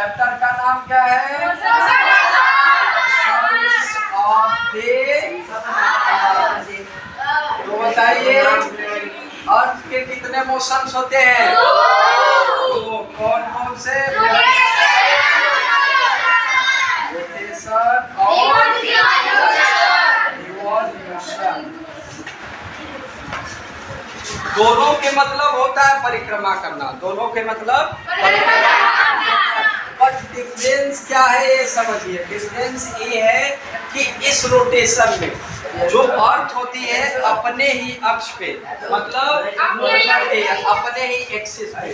Chapter का नाम क्या है? तो बताइए अर्थ के कितने मोशंस होते हैं? तो कौन कौन से? रोटेशन और रिवॉल्यूशन। दोनों के मतलब होता है परिक्रमा करना, दोनों के मतलब बट डिफरेंस क्या है ये समझिए। डिफरेंस ये है कि इस रोटेशन में जो अर्थ होती है अपने ही अक्ष पे, मतलब अपने ही एक्सिस पे,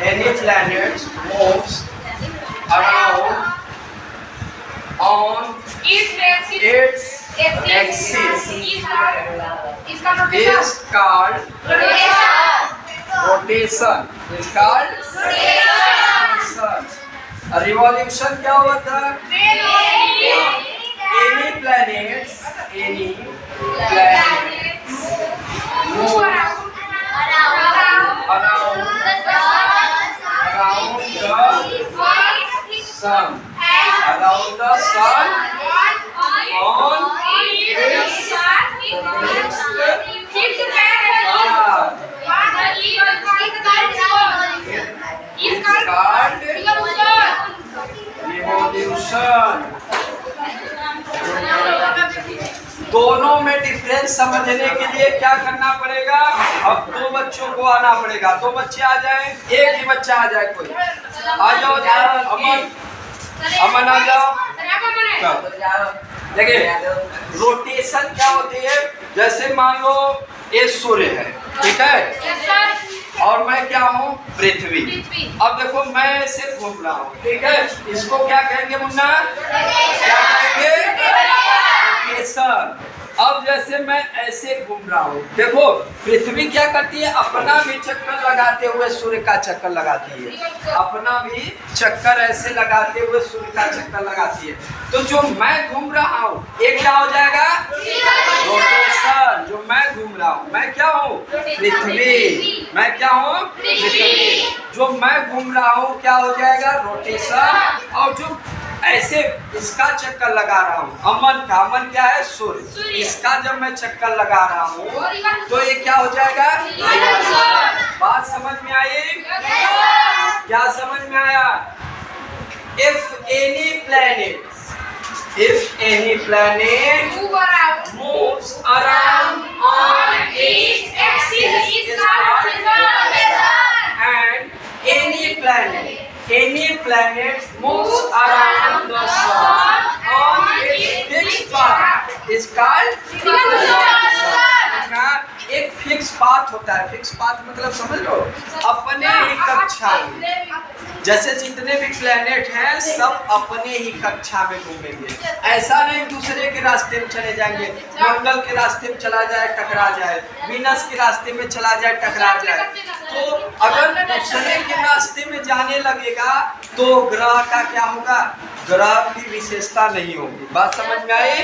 any planets moves around on its axis is called rotation. Is called rotation. Revolution क्या होता है? Any planets move around sun, around the sun on its revolution. दोनों में डिफरेंस समझने के लिए क्या करना पड़ेगा? अब दो बच्चों को आना पड़ेगा, दो बच्चे आ जाए, एक ही बच्चा आ जाए, कोई आ जाओ। अमन आ जाओ। देखिए रोटेशन क्या होती है? जैसे मान लो ये सूर्य है, ठीक है, और मैं क्या हूँ? पृथ्वी। अब देखो मैं ऐसे घूम रहा हूँ, ठीक है, इसको क्या कहेंगे मुन्ना? क्या कहेंगे? रोटेशन। अब जैसे मैं ऐसे घूम रहा हूँ, देखो पृथ्वी क्या करती है? अपना भी चक्कर लगाते हुए सूर्य का चक्कर लगाती है, अपना भी चक्कर ऐसे लगाते हुए सूर्य का चक्कर लगाती है। तो जो मैं घूम रहा हूँ ये क्या हो जाएगा? रोटेशन। जो मैं घूम रहा हूँ, मैं क्या हूँ? पृथ्वी। मैं क्या हूँ? पृथ्वी। जो मैं घूम रहा हूँ क्या हो जाएगा? रोटेशन। और जो ऐसे इसका चक्कर लगा रहा हूँ, अमन क्या है? सूर्य। इसका जब मैं चक्कर लगा रहा हूँ तो ये क्या हो जाएगा? बात समझ में आई? क्या समझ में आया? If any planet moves around on its axis is called rotation. And any planet moves around the sun on its fixed path is called revolution. एक फिक्स पाथ होता है, फिक्स पाथ मतलब समझ लो, अपने ही कक्षा में, जैसे जितने भी प्लेनेट हैं सब अपने ही कक्षा में घूमेंगे। ऐसा नहीं दूसरे के रास्ते में चले जाएंगे, मंगल के रास्ते में चला जाए टकरा जाए, वीनस के रास्ते में चला जाए टकरा जाए। तो अगर दूसरे के रास्ते में जाने लगेगा तो ग्रह का क्या होगा? ग्रह की विशेषता नहीं होगी। बात समझ में आई?